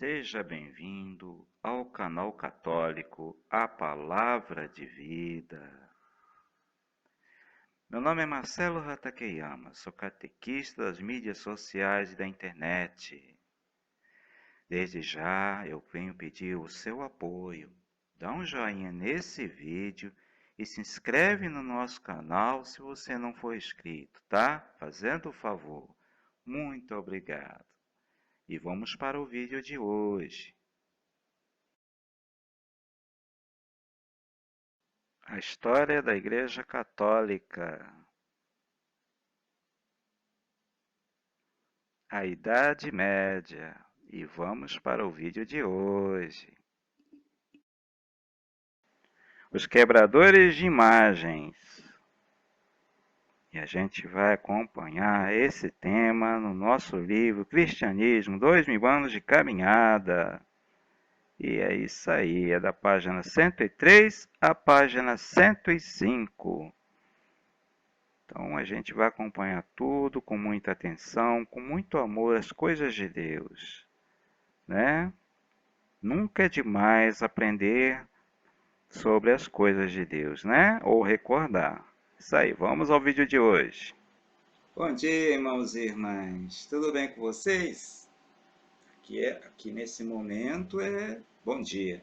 Seja bem-vindo ao canal católico A Palavra de Vida. Meu nome é Marcelo Hatakeyama, sou catequista das mídias sociais e da internet. Desde já eu venho pedir o seu apoio. Dá um joinha nesse vídeo e se inscreve no nosso canal se você não for inscrito, tá? Fazendo o favor. Muito obrigado. E vamos para o vídeo de hoje. A história da Igreja Católica. A Idade Média. E vamos para o vídeo de hoje. Os quebradores de imagens. E a gente vai acompanhar esse tema no nosso livro Cristianismo, 2000 anos de caminhada. E é isso aí, é da página 103 à página 105. Então a gente vai acompanhar tudo com muita atenção, com muito amor às coisas de Deus, né? Nunca é demais aprender sobre as coisas de Deus, né? Ou recordar. Isso aí, vamos ao vídeo de hoje. Bom dia, irmãos e irmãs. Tudo bem com vocês? Aqui nesse momento é bom dia.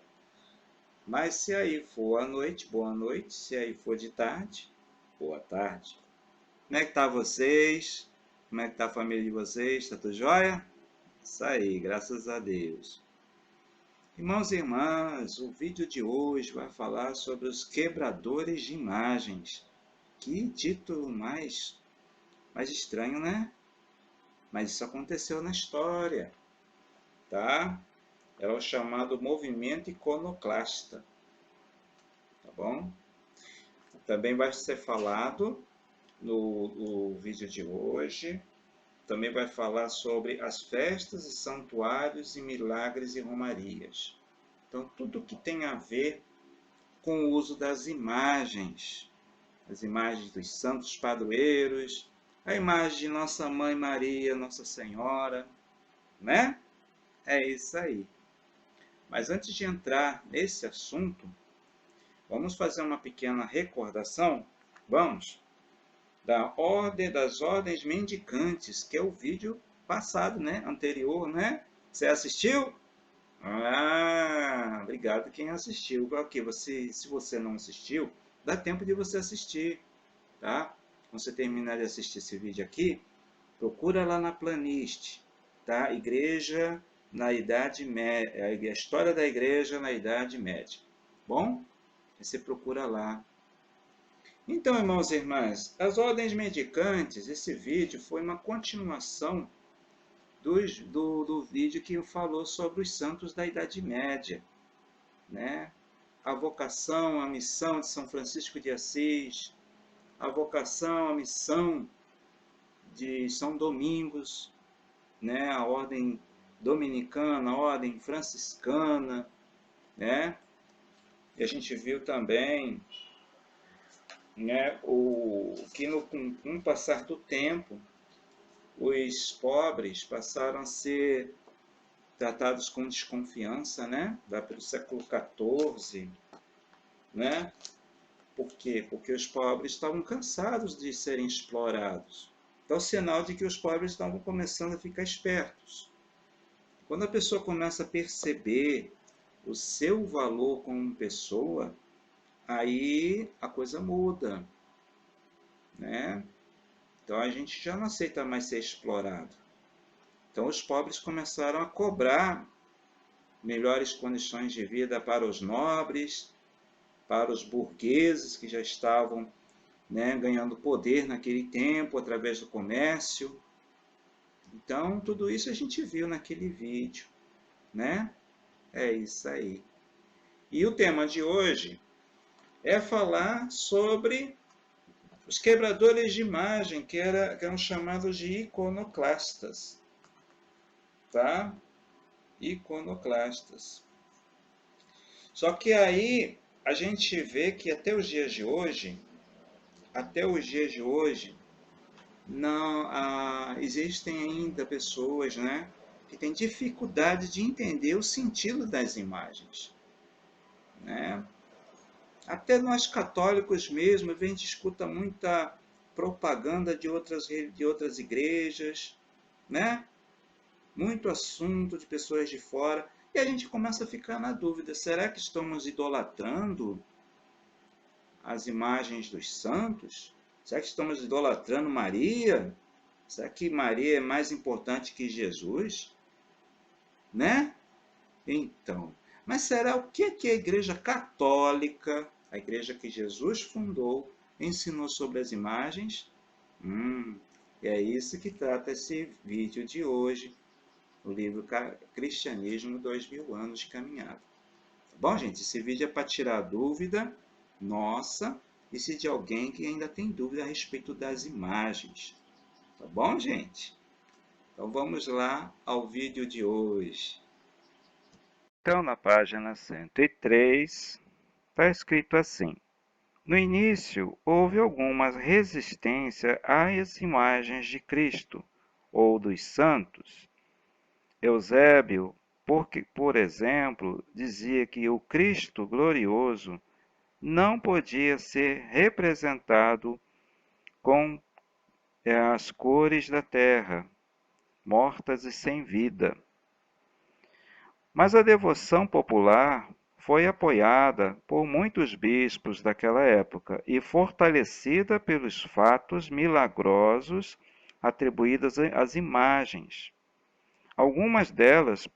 Mas se aí for à noite, boa noite. Se aí for de tarde, boa tarde. Como é que tá vocês? Como é que tá a família de vocês? Tá tudo jóia? Isso aí, graças a Deus. Irmãos e irmãs, o vídeo de hoje vai falar sobre os quebradores de imagens. Que título mais estranho, né? Mas isso aconteceu na história, tá? É o chamado movimento iconoclasta, tá bom? Também vai ser falado no vídeo de hoje. Também vai falar sobre as festas e santuários e milagres e romarias. Então, tudo que tem a ver com o uso das imagens. As imagens dos santos padroeiros, a imagem de Nossa Mãe Maria, Nossa Senhora, né? É isso aí. Mas antes de entrar nesse assunto, vamos fazer uma pequena recordação. Vamos? Das ordens mendicantes, que é o vídeo passado, né? Anterior, né? Você assistiu? Ah, obrigado quem assistiu. Ok, se você não assistiu, dá tempo de você assistir, tá? Quando você terminar de assistir esse vídeo aqui, procura lá na playlist, tá? Igreja na Idade Média, a história da Igreja na Idade Média. Bom? Você procura lá. Então, irmãos e irmãs, as ordens mendicantes, esse vídeo foi uma continuação do vídeo que falou sobre os santos da Idade Média, né? A vocação, a missão de São Francisco de Assis, a vocação, a missão de São Domingos, né? A ordem dominicana, a ordem franciscana, né? E a gente viu também, né, com o passar do tempo, os pobres passaram a ser tratados com desconfiança, né? Lá pelo século XIV, né? Por quê? Porque os pobres estavam cansados de serem explorados. Então, sinal de que os pobres estavam começando a ficar espertos. Quando a pessoa começa a perceber o seu valor como pessoa, aí a coisa muda, né? Então a gente já não aceita mais ser explorado. Então os pobres começaram a cobrar melhores condições de vida para os nobres, para os burgueses que já estavam, né, ganhando poder naquele tempo através do comércio. Então tudo isso a gente viu naquele vídeo, né? É isso aí. E o tema de hoje é falar sobre os quebradores de imagem, que eram chamados de iconoclastas, tá? Iconoclastas. Só que aí a gente vê que até os dias de hoje, não existem ainda pessoas, né, que tem dificuldade de entender o sentido das imagens, né? Até nós católicos mesmo, a gente escuta muita propaganda de outras igrejas, né? Muito assunto de pessoas de fora, e a gente começa a ficar na dúvida, será que estamos idolatrando as imagens dos santos? Será que estamos idolatrando Maria? Será que Maria é mais importante que Jesus? Né? Então, mas será o que a Igreja Católica, a igreja que Jesus fundou, ensinou sobre as imagens? E é isso que trata esse vídeo de hoje, o livro Cristianismo 2000 anos de caminhada. Tá bom, gente? Esse vídeo é para tirar dúvida nossa e se de alguém que ainda tem dúvida a respeito das imagens. Tá bom, gente? Então vamos lá ao vídeo de hoje. Então, na página 103, está escrito assim: no início, houve alguma resistência às imagens de Cristo ou dos santos. Eusébio, por exemplo, dizia que o Cristo glorioso não podia ser representado com as cores da terra, mortas e sem vida. Mas a devoção popular foi apoiada por muitos bispos daquela época e fortalecida pelos fatos milagrosos atribuídos às imagens. Algumas delas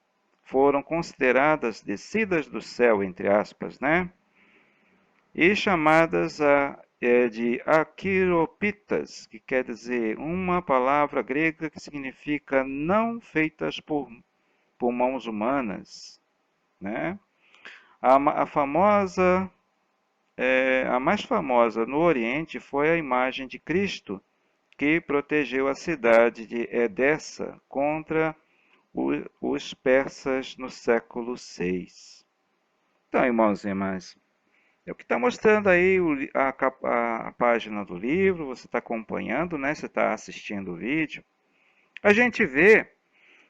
foram consideradas descidas do céu, entre aspas, né? E chamadas de aquiropitas, que quer dizer uma palavra grega que significa não feitas por mãos humanas, né? A mais famosa no Oriente foi a imagem de Cristo, que protegeu a cidade de Edessa contra os persas no século VI. Então, irmãos e irmãs, é o que está mostrando aí a página do livro, você está acompanhando, né? Você está assistindo o vídeo. A gente vê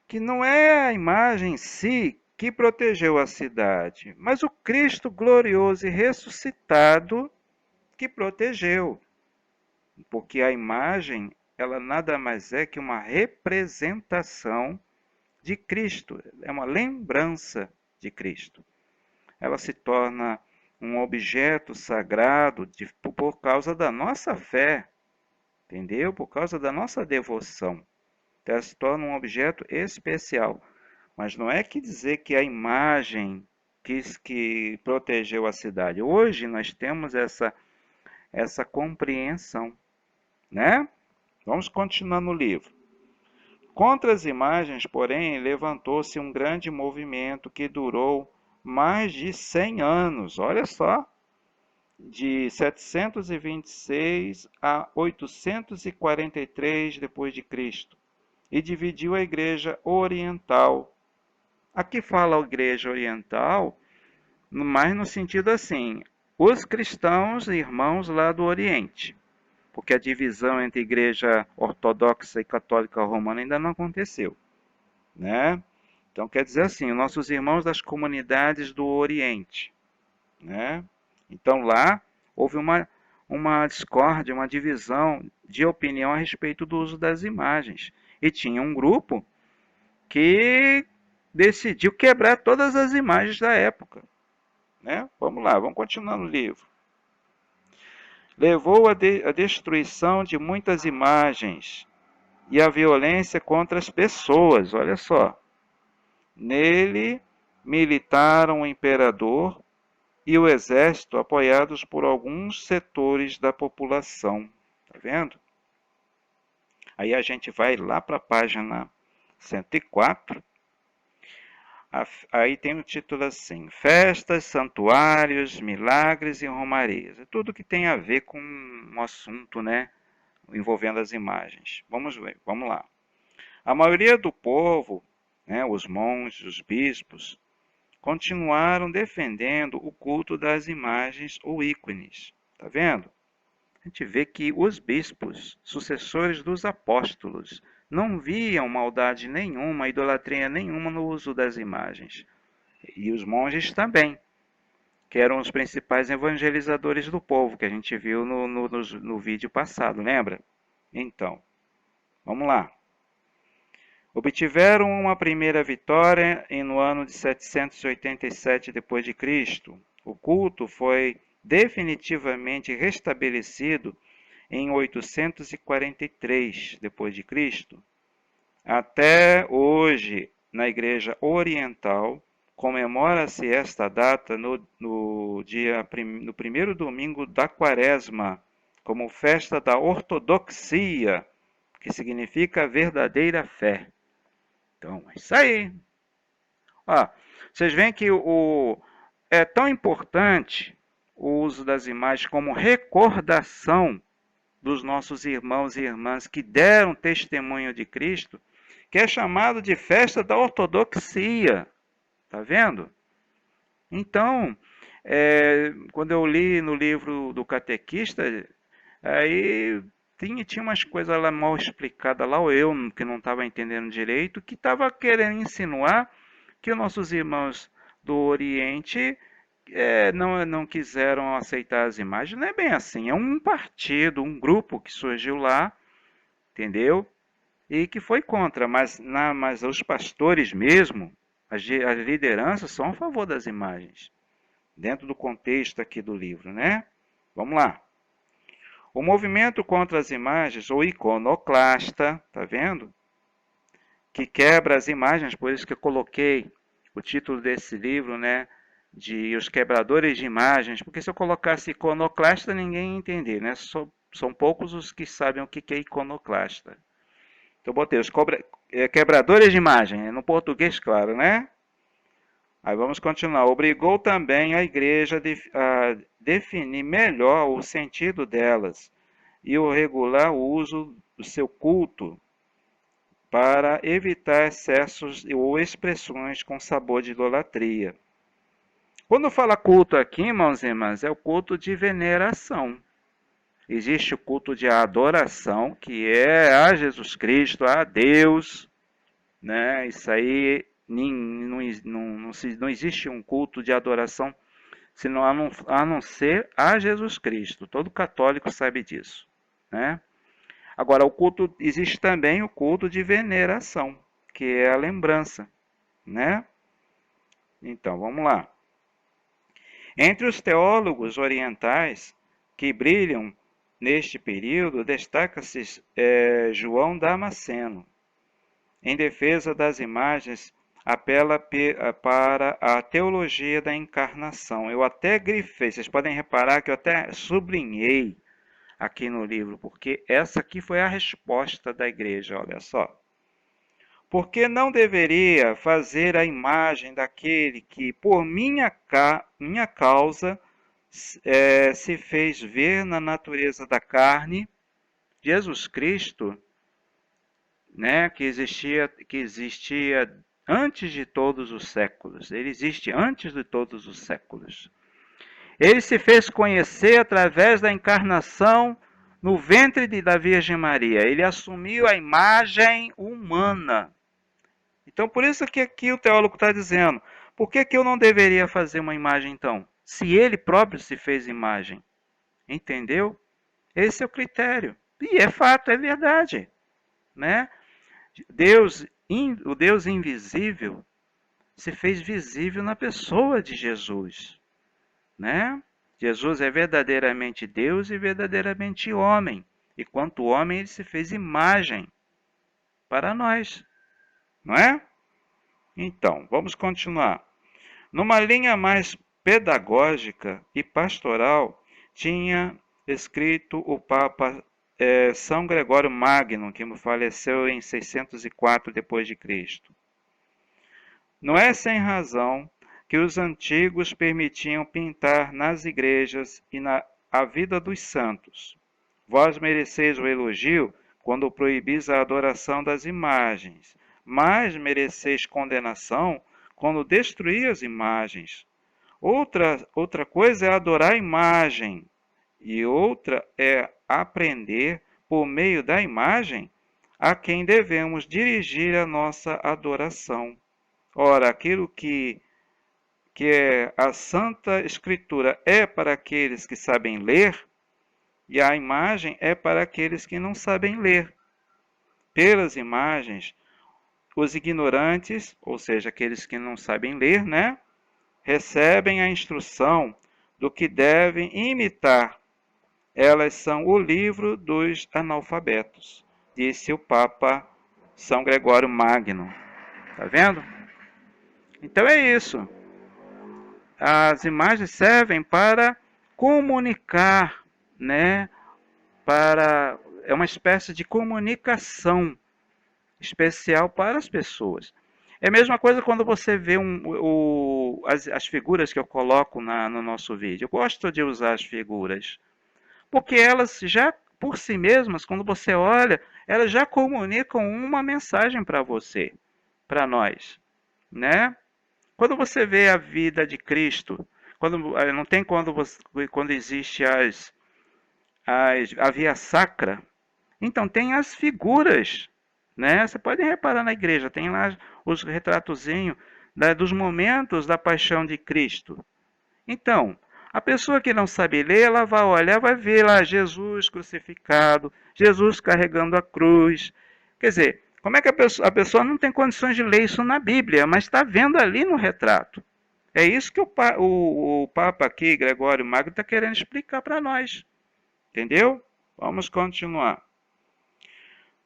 que não é a imagem em si que protegeu a cidade, mas o Cristo glorioso e ressuscitado que protegeu. Porque a imagem, ela nada mais é que uma representação de Cristo, é uma lembrança de Cristo. Ela se torna um objeto sagrado por causa da nossa fé, entendeu? Por causa da nossa devoção. Então, ela se torna um objeto especial. Mas não é que dizer que a imagem que protegeu a cidade. Hoje nós temos essa compreensão, né? Vamos continuar no livro. Contra as imagens, porém, levantou-se um grande movimento que durou mais de 100 anos. Olha só, de 726 a 843 depois de Cristo, e dividiu a Igreja Oriental. Aqui fala a Igreja Oriental, mas no sentido assim, os cristãos irmãos lá do Oriente, porque a divisão entre Igreja Ortodoxa e Católica Romana ainda não aconteceu, né? Então quer dizer assim, nossos irmãos das comunidades do Oriente, né? Então lá houve uma discórdia, uma divisão de opinião a respeito do uso das imagens. E tinha um grupo que decidiu quebrar todas as imagens da época, né? Vamos lá, vamos continuar no livro. Levou à destruição de muitas imagens e à violência contra as pessoas, olha só. Nele militaram o imperador e o exército, apoiados por alguns setores da população. Tá vendo? Aí a gente vai lá para a página 104. Aí tem o título assim: Festas, Santuários, Milagres e Romarias. É tudo que tem a ver com um assunto, né, envolvendo as imagens. Vamos ver, vamos lá. A maioria do povo, né, os monges, os bispos, continuaram defendendo o culto das imagens ou ícones. Tá vendo? A gente vê que os bispos, sucessores dos apóstolos, não viam maldade nenhuma, idolatria nenhuma no uso das imagens. E os monges também, que eram os principais evangelizadores do povo, que a gente viu no vídeo passado, lembra? Então, vamos lá. Obtiveram uma primeira vitória no ano de 787 d.C. O culto foi definitivamente restabelecido em 843 d.C. Até hoje, na Igreja Oriental, comemora-se esta data no primeiro domingo da Quaresma, como festa da ortodoxia, que significa verdadeira fé. Então, é isso aí. Ó, vocês veem que é tão importante o uso das imagens como recordação dos nossos irmãos e irmãs que deram testemunho de Cristo, que é chamado de festa da ortodoxia. Tá vendo? Então, quando eu li no livro do catequista, aí tinha umas coisas lá mal explicadas lá, ou eu que não estava entendendo direito, que estava querendo insinuar que os nossos irmãos do Oriente não quiseram aceitar as imagens. Não é bem assim, é um partido, um grupo que surgiu lá, entendeu? E que foi contra, mas os pastores mesmo, as lideranças são a favor das imagens, dentro do contexto aqui do livro, né? Vamos lá. O movimento contra as imagens, ou iconoclasta, tá vendo? Que quebra as imagens, por isso que eu coloquei o título desse livro, né? De Os Quebradores de Imagens, porque se eu colocasse iconoclasta, ninguém ia entender, né? São poucos os que sabem o que é iconoclasta. Então, botei os quebradores de imagem, no português, claro, né? Aí vamos continuar. Obrigou também a igreja a definir melhor o sentido delas e o regular o uso do seu culto para evitar excessos ou expressões com sabor de idolatria. Quando fala culto aqui, irmãos e irmãs, é o culto de veneração. Existe o culto de adoração, que é a Jesus Cristo, a Deus, né? Isso aí não existe um culto de adoração senão a não ser a Jesus Cristo. Todo católico sabe disso, né? Agora, existe também o culto de veneração, que é a lembrança, né? Então, vamos lá. Entre os teólogos orientais que brilham neste período, destaca-se João Damasceno. Em defesa das imagens, apela para a teologia da encarnação. Eu até grifei, vocês podem reparar que eu até sublinhei aqui no livro, porque essa aqui foi a resposta da igreja, olha só. Porque não deveria fazer a imagem daquele que, por minha causa, se fez ver na natureza da carne, Jesus Cristo, né, que existia antes de todos os séculos. Ele existe antes de todos os séculos. Ele se fez conhecer através da encarnação no ventre da Virgem Maria. Ele assumiu a imagem humana. Então, por isso que aqui o teólogo está dizendo, por que eu não deveria fazer uma imagem então? Se ele próprio se fez imagem. Entendeu? Esse é o critério. E é fato, é verdade. Né? O Deus invisível se fez visível na pessoa de Jesus, né? Jesus é verdadeiramente Deus e verdadeiramente homem. E quanto homem, ele se fez imagem para nós, não é? Então, vamos continuar. Numa linha mais pedagógica e pastoral, tinha escrito o Papa São Gregório Magno, que faleceu em 604 d.C. Não é sem razão que os antigos permitiam pintar nas igrejas e a vida dos santos. Vós mereceis o elogio quando proibis a adoração das imagens, mas mereceis condenação quando destruís as imagens. Outra coisa é adorar a imagem, e outra é aprender, por meio da imagem, a quem devemos dirigir a nossa adoração. Ora, aquilo que é a Santa Escritura é para aqueles que sabem ler, e a imagem é para aqueles que não sabem ler. Pelas imagens, os ignorantes, ou seja, aqueles que não sabem ler, né, recebem a instrução do que devem imitar. Elas são o livro dos analfabetos, disse o Papa São Gregório Magno. Tá vendo? Então é isso. As imagens servem para comunicar, né? É uma espécie de comunicação especial para as pessoas. É a mesma coisa quando você vê as figuras que eu coloco no nosso vídeo. Eu gosto de usar as figuras, porque elas já, por si mesmas, quando você olha, elas já comunicam uma mensagem para você, para nós, né? Quando você vê a vida de Cristo, não tem quando existe a via sacra, então tem as figuras, né? Você pode reparar na igreja, tem lá os retratozinhos dos momentos da paixão de Cristo. Então, a pessoa que não sabe ler, ela vai olhar, vai ver lá Jesus crucificado, Jesus carregando a cruz. Quer dizer, como é que a pessoa não tem condições de ler isso na Bíblia, mas está vendo ali no retrato? É isso que o Papa aqui, Gregório Magno, está querendo explicar para nós. Entendeu? Vamos continuar.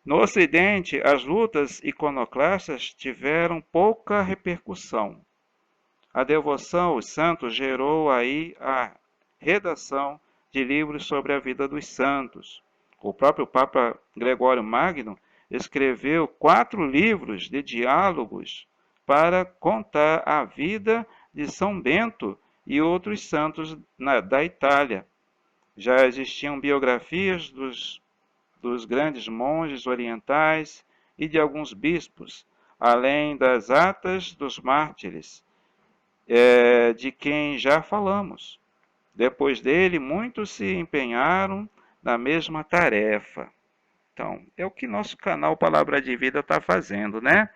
No Ocidente, as lutas iconoclastas tiveram pouca repercussão. A devoção aos santos gerou aí a redação de livros sobre a vida dos santos. O próprio Papa Gregório Magno escreveu 4 livros de diálogos para contar a vida de São Bento e outros santos da Itália. Já existiam biografias dos grandes monges orientais e de alguns bispos, além das atas dos mártires, de quem já falamos. Depois dele, muitos se empenharam na mesma tarefa. Então, é o que nosso canal Palavra de Vida está fazendo, né?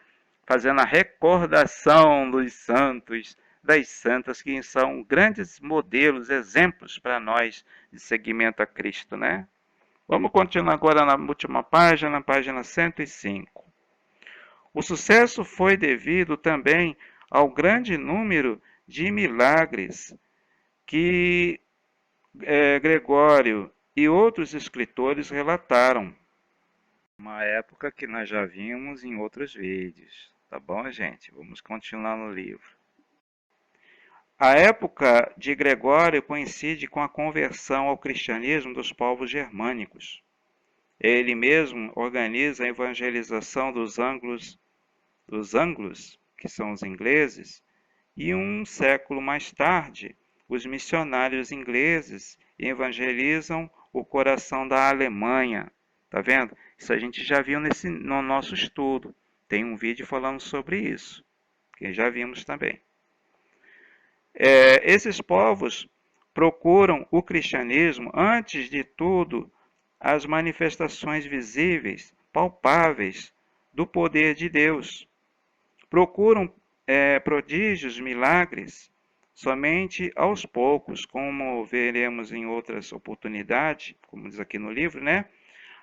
Fazendo a recordação dos santos, das santas, que são grandes modelos, exemplos para nós de seguimento a Cristo, né? Vamos continuar agora na última página, na página 105. O sucesso foi devido também ao grande número de milagres que Gregório e outros escritores relataram. Uma época que nós já vimos em outros vídeos. Tá bom, gente? Vamos continuar no livro. A época de Gregório coincide com a conversão ao cristianismo dos povos germânicos. Ele mesmo organiza a evangelização dos anglos, que são os ingleses, e um século mais tarde, os missionários ingleses evangelizam o coração da Alemanha. Tá vendo? Isso a gente já viu no nosso estudo. Tem um vídeo falando sobre isso, que já vimos também. Esses povos procuram o cristianismo, antes de tudo, as manifestações visíveis, palpáveis do poder de Deus. Procuram prodígios, milagres, somente aos poucos, como veremos em outras oportunidades, como diz aqui no livro, né?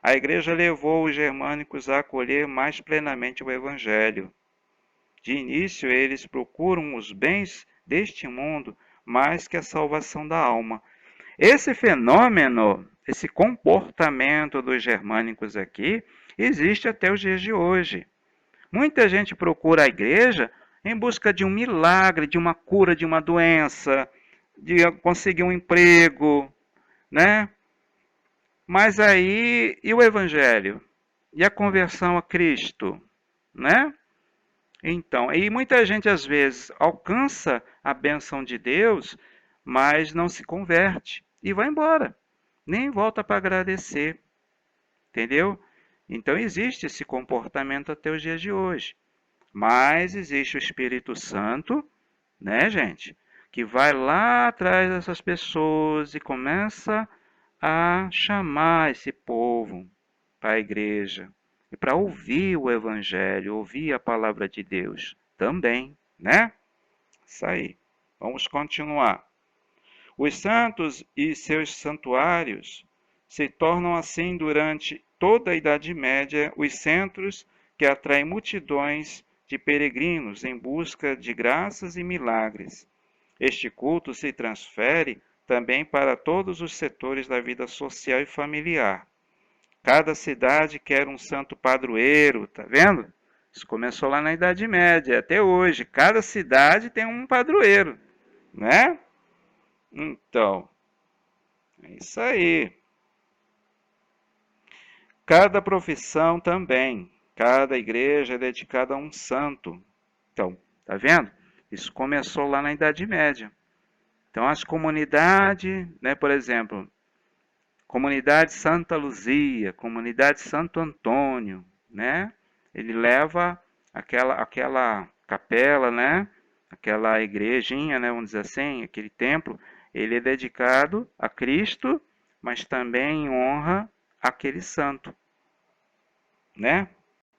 A igreja levou os germânicos a acolher mais plenamente o evangelho. De início, eles procuram os bens deste mundo mais que a salvação da alma. Esse fenômeno, esse comportamento dos germânicos aqui, existe até os dias de hoje. Muita gente procura a igreja em busca de um milagre, de uma cura de uma doença, de conseguir um emprego, né? Mas aí, e o evangelho? E a conversão a Cristo, né? Então, e muita gente às vezes alcança a bênção de Deus, mas não se converte e vai embora. Nem volta para agradecer, entendeu? Então existe esse comportamento até os dias de hoje. Mas existe o Espírito Santo, né, gente? Que vai lá atrás dessas pessoas e começa a chamar esse povo para a igreja. e para ouvir o Evangelho, ouvir a palavra de Deus também, né? Isso aí. Vamos continuar. Os santos e seus santuários se tornam assim durante toda a Idade Média os centros que atraem multidões de peregrinos em busca de graças e milagres. Este culto se transfere também para todos os setores da vida social e familiar. Cada cidade quer um santo padroeiro, tá vendo? Isso começou lá na Idade Média, até hoje. Cada cidade tem um padroeiro, né? Então, é isso aí. Cada profissão também. Cada igreja é dedicada a um santo. Então, tá vendo? Isso começou lá na Idade Média. Então, as comunidades, né, por exemplo, comunidade Santa Luzia, comunidade Santo Antônio, né? Ele leva aquela capela, né? Aquela igrejinha, né? Vamos dizer assim, aquele templo, ele é dedicado a Cristo, mas também em honra àquele santo, né?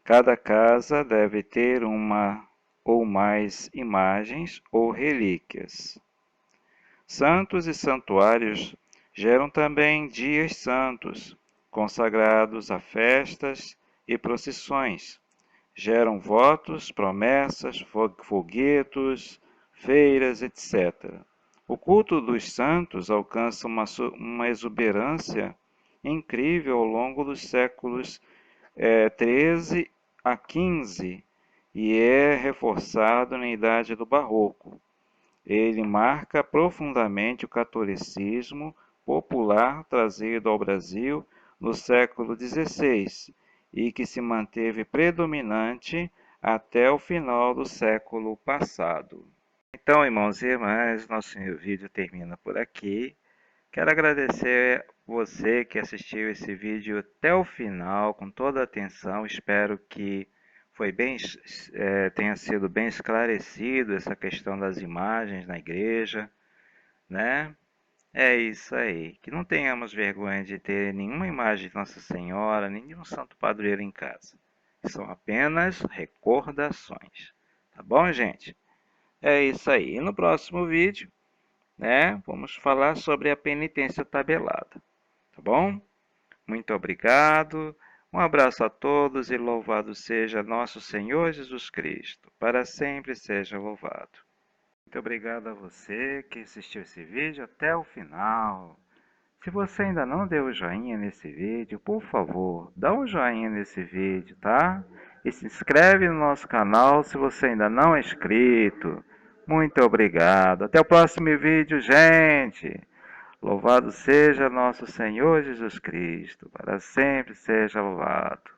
Cada casa deve ter uma ou mais imagens ou relíquias. Santos e santuários geram também dias santos, consagrados a festas e procissões. Geram votos, promessas, foguetos, feiras, etc. O culto dos santos alcança uma exuberância incrível ao longo dos séculos 13 a 15 e é reforçado na Idade do Barroco. Ele marca profundamente o catolicismo popular trazido ao Brasil no século XVI e que se manteve predominante até o final do século passado. Então, irmãos e irmãs, nosso vídeo termina por aqui. Quero agradecer você que assistiu esse vídeo até o final, com toda a atenção. Espero que tenha sido bem esclarecido essa questão das imagens na igreja, né? É isso aí. Que não tenhamos vergonha de ter nenhuma imagem de Nossa Senhora, nem de um santo padroeiro em casa. São apenas recordações. Tá bom, gente? É isso aí. E no próximo vídeo, né, vamos falar sobre a penitência tabelada. Tá bom? Muito obrigado. Um abraço a todos e louvado seja nosso Senhor Jesus Cristo. Para sempre seja louvado. Muito obrigado a você que assistiu esse vídeo até o final. Se você ainda não deu o joinha nesse vídeo, por favor, dá um joinha nesse vídeo, tá? E se inscreve no nosso canal se você ainda não é inscrito. Muito obrigado. Até o próximo vídeo, gente. Louvado seja nosso Senhor Jesus Cristo. Para sempre seja louvado.